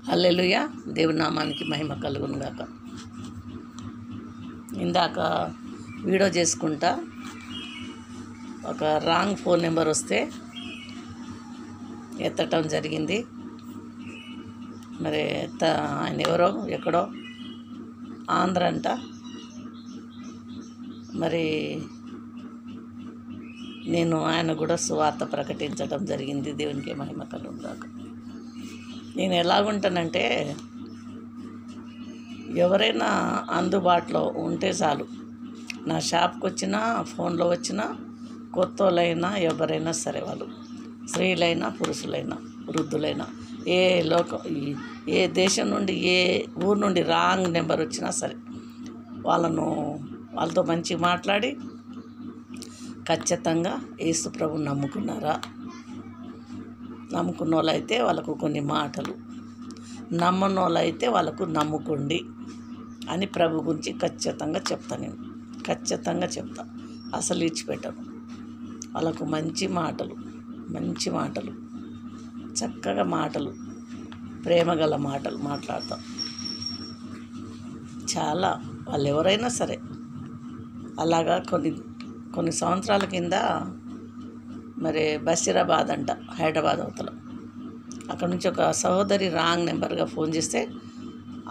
హల్లెలూయా. దేవుని నామానికి మహిమ కలుగును గాక. ఇందాక వీడియో చేసుకుంటా ఒక రాంగ్ ఫోన్ నెంబర్ వస్తే ఎత్తటం జరిగింది. మరి ఆయన ఎవరో ఎక్కడో ఆంధ్ర అంట. మరి నేను ఆయన కూడా సువార్త ప్రకటించడం జరిగింది. దేవునికి మహిమ కలుగును గాక. నేను ఎలాగుంటానంటే, ఎవరైనా అందుబాటులో ఉంటే చాలు, నా షాప్కి వచ్చినా, ఫోన్లో వచ్చినా, కొత్త వాళ్ళైనా ఎవరైనా సరే, వాళ్ళు స్త్రీలైనా పురుషులైనా వృద్ధులైనా, ఏ దేశం నుండి ఏ ఊరు నుండి రాంగ్ నెంబర్ వచ్చినా సరే, వాళ్ళతో మంచిగా మాట్లాడి, ఖచ్చితంగా యేసు ప్రభుని నమ్ముకున్న వాళ్ళైతే వాళ్ళకు కొన్ని మాటలు, నమ్మని వాళ్ళైతే వాళ్ళకు నమ్ముకోండి అని ప్రభు గురించి ఖచ్చితంగా చెప్తాను. నేను ఖచ్చితంగా చెప్తా, అసలు ఇచ్చిపెట్టను. వాళ్ళకు మంచి మాటలు, చక్కగా మాటలు, ప్రేమగల మాటలు మాట్లాడతాం. చాలా వాళ్ళు ఎవరైనా సరే. అలాగా కొన్ని సంవత్సరాల కింద మరి బషీరాబాద్ అంట, హైదరాబాద్ అవతల, అక్కడ నుంచి ఒక సహోదరి రాంగ్ నెంబర్గా ఫోన్ చేస్తే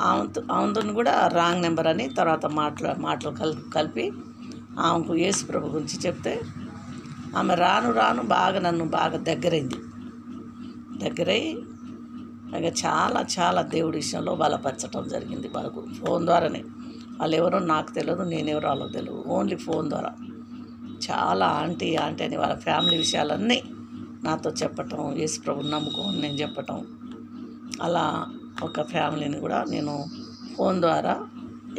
ఆమెతో కూడా రాంగ్ నెంబర్ అని తర్వాత మాటలు కలిపి ఆమెకు యేసు ప్రభు గురించి చెప్తే, ఆమె రాను బాగా నన్ను దగ్గరయ్యి ఇక చాలా దేవుడి విషయంలో బలపరచడం జరిగింది. వాళ్ళకు ఫోన్ ద్వారానే. వాళ్ళు ఎవరో నాకు తెలియదు, నేనెవరో వాళ్ళకి తెలియదు, ఓన్లీ ఫోన్ ద్వారా చాలా ఆంటీ అని వాళ్ళ ఫ్యామిలీ విషయాలన్నీ నాతో చెప్పటం, యేసు ప్రభుని నమ్ముకోని నేను చెప్పటం. అలా ఒక ఫ్యామిలీని కూడా నేను ఫోన్ ద్వారా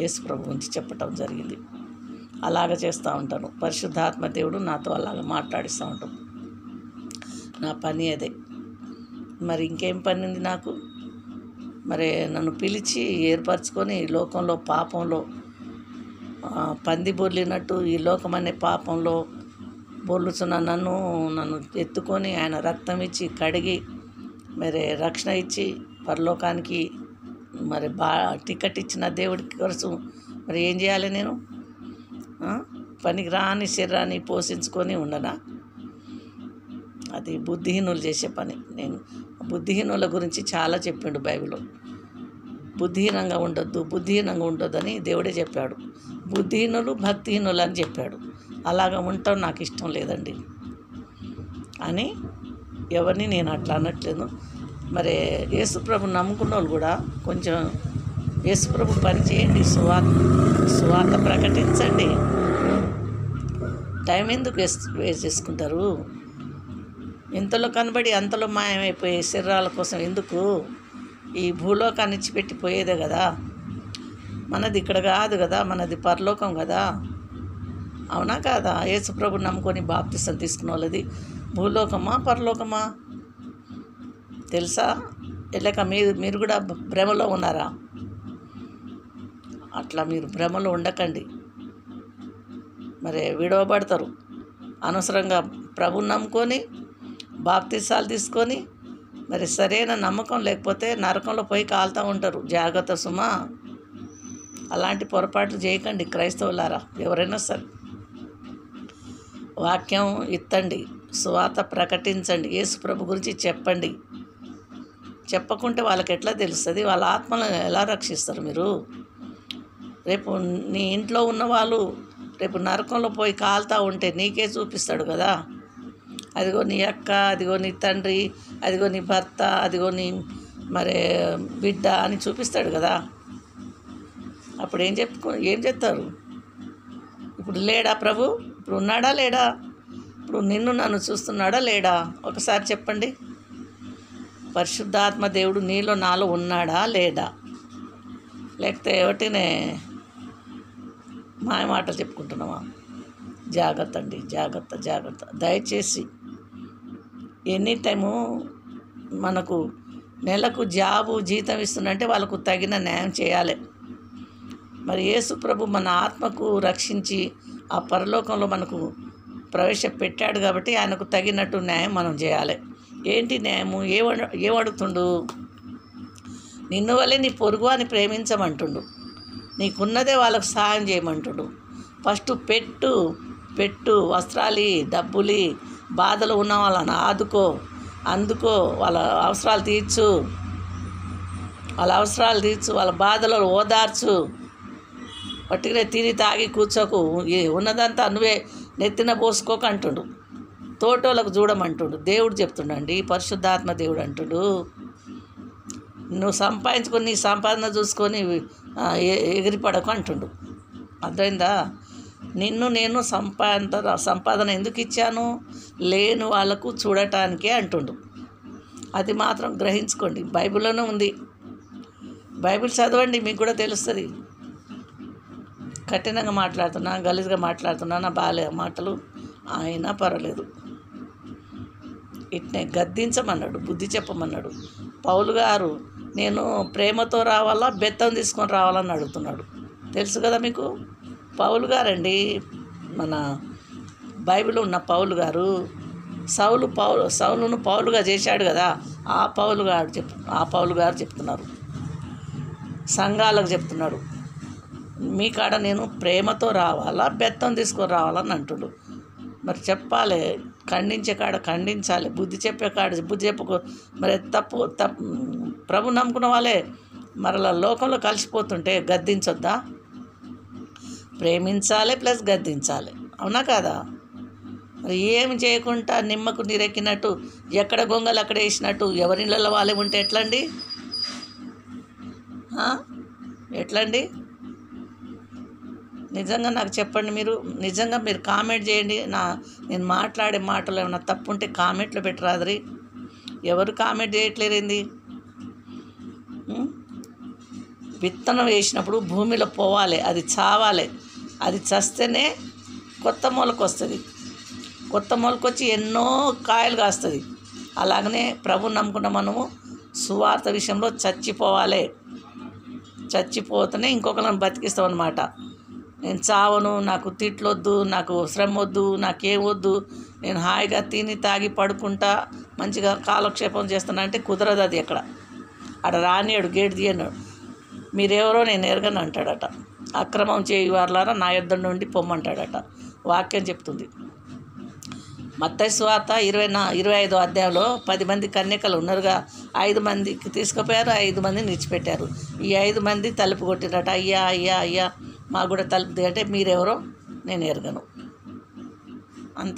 యేసు ప్రభు గురించి చెప్పటం జరిగింది. అలాగ చేస్తూ ఉంటాను. పరిశుద్ధాత్మ దేవుడు నాతో అలాగ మాట్లాడిస్తూ ఉంటాం. నా పని అదే. మరి ఇంకేం పని ఉంది నాకు? మరి నన్ను పిలిచి ఏర్పరచుకొని ఈ లోకంలో పాపంలో పంది బొర్లినట్టు ఈ లోకం అనే పాపంలో బొర్లుచున్న నన్ను ఎత్తుకొని ఆయన రక్తం ఇచ్చి కడిగి మరి రక్షణ ఇచ్చి పరలోకానికి మరి టికెట్ ఇచ్చిన దేవుడికి కోసం మరి ఏం చేయాలి? నేను పనికి రాని శరీరాన్ని పోషించుకొని ఉండనా? అది బుద్ధిహీనులు చేసే పని. నేను బుద్ధిహీనుల గురించి చాలా చెప్పిండు బైబిల్లో. బుద్ధిహీనంగా ఉండొద్దు అని దేవుడే చెప్పాడు. బుద్ధిహీనులు భక్తిహీనులు అని చెప్పాడు. అలాగ ఉండటం నాకు ఇష్టం లేదండి అని ఎవరిని నేను అట్లా అనట్లేదు. మరి యేసుప్రభు నమ్ముకున్న వాళ్ళు కూడా కొంచెం యేసుప్రభు పని చేయండి, సువార్త ప్రకటించండి. టైం ఎందుకు వేస్ట్ చేసుకుంటారు? ఇంతలో కనబడి అంతలో మాయమైపోయే శరీరాల కోసం ఎందుకు? ఈ భూలోకాన్ని ఇచ్చిపెట్టి పోయేదే కదా. మనది ఇక్కడ కాదు కదా, మనది పరలోకం కదా. అవునా కాదా? యేసు ప్రభుని నమ్ముకొని బాప్తిసం తీసుకున్న వాళ్ళది భూలోకమా పరలోకమా తెలుసా? లేక మీరు కూడా భ్రమలో ఉన్నారా? అట్లా మీరు భ్రమలో ఉండకండి. మరి విడవబడతారు. అనవసరంగా ప్రభుని నమ్ముకొని బాప్తిసాలు తీసుకొని మరి సరైన నమ్మకం లేకపోతే నరకంలో పోయి కాలుతూ ఉంటారు. జాగ్రత్త సుమా. అలాంటి పొరపాట్లు చేయకండి క్రైస్తవులారా. ఎవరైనా సరే వాక్యం ఇత్తండి, సువార్త ప్రకటించండి, యేసు ప్రభు గురించి చెప్పండి. చెప్పకుంటే వాళ్ళకి ఎట్లా తెలుస్తుంది? వాళ్ళ ఆత్మలను ఎలా రక్షిస్తారు మీరు? రేపు నీ ఇంట్లో ఉన్నవాళ్ళు రేపు నరకంలో పోయి కాలుతూ ఉంటే నీకే చూపిస్తాడు కదా. అదిగో నీ అక్క, అదిగో నీ తండ్రి, అదిగో నీ భర్త, అదిగో నీ మరి బిడ్డ అని చూపిస్తాడు కదా. అప్పుడు ఏం చెప్తారు? ఇప్పుడు లేడా ప్రభు? ఇప్పుడు ఉన్నాడా లేడా? ఇప్పుడు నన్ను చూస్తున్నాడా లేడా? ఒకసారి చెప్పండి. పరిశుద్ధాత్మ దేవుడు నాలో ఉన్నాడా లేడా? లేకపోతే ఎవటినే మాయ మాటలు చెప్పుకుంటున్నావా? జాగ్రత్త అండి, జాగ్రత్త. దయచేసి ఎనీ టైము మనకు నెలకు జీతం ఇస్తుందంటే వాళ్ళకు తగిన న్యాయం చేయాలి. మరి యేసు ప్రభు మన ఆత్మకు రక్షించి ఆ పరలోకంలో మనకు ప్రవేశపెట్టాడు కాబట్టి ఆయనకు తగినట్టు న్యాయం మనం చేయాలి. ఏంటి న్యాయము? ఏమడుగుతుండు? నిన్ను వల్లే నీ పొరుగు అని ప్రేమించమంటుండు. నీకున్నదే వాళ్ళకు సహాయం చేయమంటుండు. ఫస్ట్ పెట్టు వస్త్రాలు, డబ్బులు, బాధలు ఉన్న వాళ్ళని ఆదుకో, అందుకో, వాళ్ళ అవసరాలు తీర్చు, వాళ్ళ బాధలు ఓదార్చు. పట్టుకునే తిని తాగి కూర్చోకు, ఉన్నదంతా నువ్వే నెత్తిన పోసుకోక అంటుండు. తోటోళ్ళకు చూడమంటుండు. దేవుడు చెప్తుండండి, పరిశుద్ధాత్మ దేవుడు అంటుడు. నువ్వు సంపాదించుకొని నీ సంపాదన చూసుకొని ఎగిరిపడకు అంటుండు. అర్థమైందా? నిన్ను నేను సంపాదన ఎందుకు ఇచ్చాను? లేని వాళ్ళకు చూడటానికే అంటుండు. అది మాత్రం గ్రహించుకోండి. బైబిల్లోనే ఉంది. బైబిల్ చదవండి, మీకు కూడా తెలుస్తుంది. కఠినంగా మాట్లాడుతున్నా, గలీజ్గా మాట్లాడుతున్నా, నా బాలే మాటలు అయినా పర్వాలేదు. ఇట్నే గద్దించమన్నాడు, బుద్ధి చెప్పమన్నాడు. పౌలు గారు నేను ప్రేమతో రావాలా, బెత్తం తీసుకొని రావాలని అడుగుతున్నాడు. తెలుసు కదా మీకు. పౌలు గారండి, మన బైబిల్ ఉన్న పౌలు గారు. సౌలును పౌలుగా చేశాడు కదా, ఆ పౌలు గారు చెప్తున్నారు. సంఘాలకు చెప్తున్నాడు, మీ కాడ నేను ప్రేమతో రావాలా, బెత్తం తీసుకొని రావాలని అంటుడు. మరి చెప్పాలి, ఖండించే కాడ ఖండించాలి, బుద్ధి చెప్పే కాడ బుద్ధి చెప్పుకో. మరి తప్పు ప్రభు నమ్ముకున్న వాళ్ళే మరలా లోకంలో కలిసిపోతుంటే గద్దించొద్దా? ప్రేమించాలి ప్లస్ గద్దించాలి, అవునా కాదా? మరి ఏమి చేయకుండా నిమ్మకు నీరెక్కినట్టు, ఎక్కడ గొంగలు అక్కడ వేసినట్టు ఎవరిళ్ళలో వాళ్ళే ఉంటే ఎట్లండి? ఎట్లండి? నిజంగా నాకు చెప్పండి. నిజంగా మీరు కామెంట్ చేయండి. నేను మాట్లాడే మాటలు ఏమైనా తప్పు ఉంటే కామెంట్లో పెట్టరాదరి. ఎవరు కామెంట్ చేయట్లేరేంది? విత్తనం వేసినప్పుడు భూమిలో పోవాలి, అది చావాలి. అది చస్తేనే కొత్త మొలకు వస్తుంది. కొత్త మొలకు వచ్చి ఎన్నో కాయలు కాస్తుంది. అలాగనే ప్రభు నమ్ముకున్న మనము సువార్త విషయంలో చచ్చిపోవాలి. చచ్చిపోతేనే ఇంకొకరిని బతికిస్తాం అన్నమాట. నేను చావను, నాకు తిట్లొద్దు, నాకు శ్రమ వద్దు, నాకేం వద్దు, నేను హాయిగా తిని తాగి పడుకుంటా మంచిగా కాలక్షేపం చేస్తున్నా అంటే కుదరదు. అది ఎక్కడ అక్కడ రానియాడు, గేట్ తీయన్నాడు. మీరెవరో నేను ఎరగను అంటాడట. అక్రమం చేయి వారులారా నా యొద్ద నుండి పొమ్మంటాడట. వాక్యం చెప్తుంది. మత్తయి సువార్త 25వ అధ్యాయంలో 10 మంది కన్యకలు ఉన్నారుగా, 5 మందికి తీసుకుపోయారు, 5 మందిని విడిచిపెట్టారు. ఈ 5 మంది తలుపు కొట్టిరట. అయ్యా అయ్యా అయ్యా మాకు కూడా తలుపు అంటే మీరెవరో నేను ఎరగను అని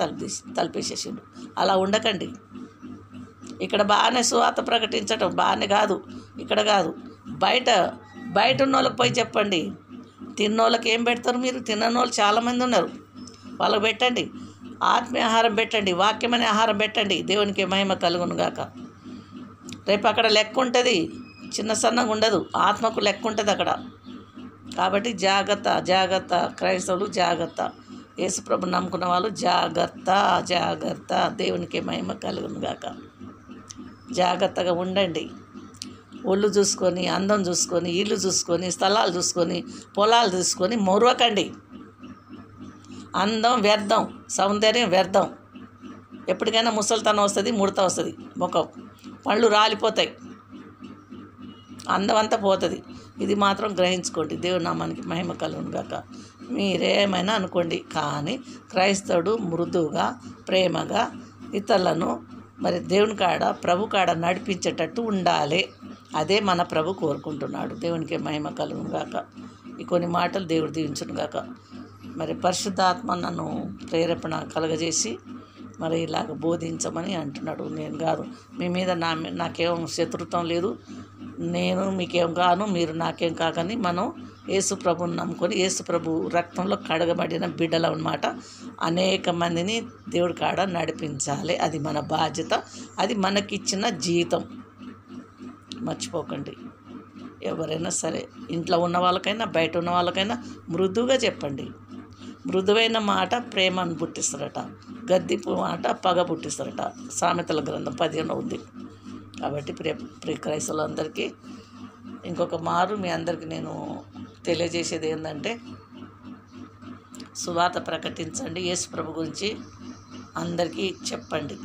తలుపేసేసిండు. అలా ఉండకండి. ఇక్కడ బాగానే సువార్త ప్రకటించటం బాగానే కాదు, ఇక్కడ కాదు, బయట ఉన్న వాళ్ళకి పోయి చెప్పండి. తిన్నోళ్ళకి ఏం పెడతారు మీరు? తినని వాళ్ళు చాలామంది ఉన్నారు, వాళ్ళకి పెట్టండి. ఆత్మీయ ఆహారం పెట్టండి, వాక్యమనే ఆహారం పెట్టండి. దేవునికి మహిమ కలుగును గాక. రేపు అక్కడ లెక్క ఉంటుంది, చిన్న సన్నగా ఉండదు, ఆత్మకు లెక్క ఉంటుంది అక్కడ. కాబట్టి జాగ్రత్త క్రైస్తవులు జాగ్రత్త. యేసుప్రభు నమ్ముకున్న వాళ్ళు జాగ్రత్త. దేవునికి మహిమ కలుగును గాక. జాగ్రత్తగా ఉండండి. ఒళ్ళు చూసుకొని, అందం చూసుకొని, ఇల్లు చూసుకొని, స్థలాలు చూసుకొని, పొలాలు చూసుకొని మొరవకండి. అందం వ్యర్థం, సౌందర్యం వ్యర్థం. ఎప్పటికైనా ముసలితనం వస్తుంది, ముడత వస్తుంది, ముఖం పళ్ళు రాలిపోతాయి, అందం అంతా పోతుంది. ఇది మాత్రం గ్రహించుకోండి. దేవుని నామానికి మహిమ కలుగును గాక. మీరేమైనా అనుకోండి, కానీ క్రైస్తవుడు మృదువుగా, ప్రేమగా ఇతరులను మరి దేవుని కాడ, ప్రభు కాడ నడిపించేటట్టు ఉండాలి. అదే మన ప్రభు కోరుకుంటున్నాడు. దేవునికి మహిమ కలుగును గాక. ఈ కొన్ని మాటలు దేవుడు దీవించును గాక. మరి పరిశుద్ధాత్మ నన్ను ప్రేరేపణ కలగజేసి మరి ఇలాగ బోధించమని అంటున్నాడు. నేను కాదు, మీ మీద నాకేం శత్రుత్వం లేదు, నేను మీకేం కాను, మీరు నాకేం కాకని మనం యేసు ప్రభుని నమ్ముకొని యేసు ప్రభు రక్తంలో కడగబడిన బిడ్డలు అన్నమాట. అనేక మందిని దేవుడి కాడ నడిపించాలి. అది మన బాధ్యత, అది మనకిచ్చిన జీతం. మర్చిపోకండి. ఎవరైనా సరే, ఇంట్లో ఉన్న వాళ్ళకైనా బయట ఉన్న వాళ్ళకైనా మృదువుగా చెప్పండి. మృదువైన మాట ప్రేమను పుట్టిస్తారట, గద్దింపు మాట పగ పుట్టిస్తారట. సామెతల గ్రంథం 15 ఉంది. కాబట్టి ప్రియ క్రైస్తవులందరికీ ఇంకొక మారు మీ అందరికీ నేను తెలియజేసేది ఏంటంటే, సువార్త ప్రకటించండి. యేసు ప్రభు గురించి అందరికీ చెప్పండి.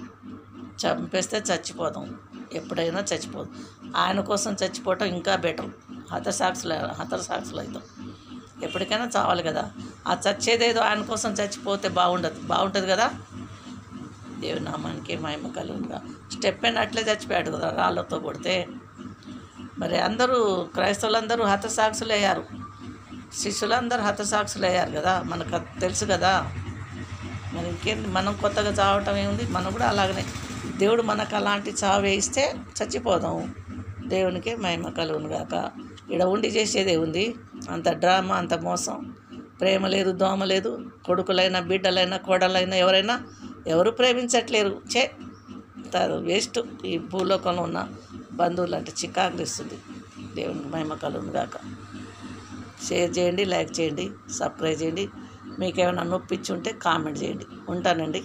చంపేస్తే చచ్చిపోదాం, ఎప్పుడైనా చచ్చిపోదాం. ఆయన కోసం చచ్చిపోవటం ఇంకా బెటర్. హతసాక్షులు అవుతాం. ఎప్పటికైనా చావాలి కదా. ఆ చచ్చేదేదో ఆయన కోసం చచ్చిపోతే బాగుంటుంది కదా. దేవుని నామానికి మహిమ కలుగునుగా. స్టెఫెన్ అట్లే చచ్చిపోయాడు కదా రాళ్ళతో కొడితే. మరి అందరూ క్రైస్తవులందరూ హతసాక్షులు అయ్యారు, శిష్యులందరూ హతసాక్షులు అయ్యారు కదా, మనకు తెలుసు కదా. మరి ఇంకేంటి, మనం కొత్తగా చావటం ఏముంది? మనం కూడా అలాగనే దేవుడు మనకు అలాంటి చావు వేయిస్తే చచ్చిపోదాం. దేవునికి మహిమ కలుగునుగాక. ఇక్కడ ఉండి చేసేదే ఉంది. అంత డ్రామా, అంత మోసం, ప్రేమ లేదు, దోమ లేదు. కొడుకులైనా బిడ్డలైనా కోడలైనా ఎవరు ప్రేమించట్లేరు. వేస్ట్. ఈ భూలోకంలో ఉన్న బంధువులు అంటే చికాకులు ఇస్తుంది. దేవునికి మహిమ కలుగునుగాక. షేర్ చేయండి, లైక్ చేయండి, సబ్స్క్రైబ్ చేయండి. మీకు ఏమైనా నొప్పించి ఉంటే కామెంట్ చేయండి. ఉంటానండి.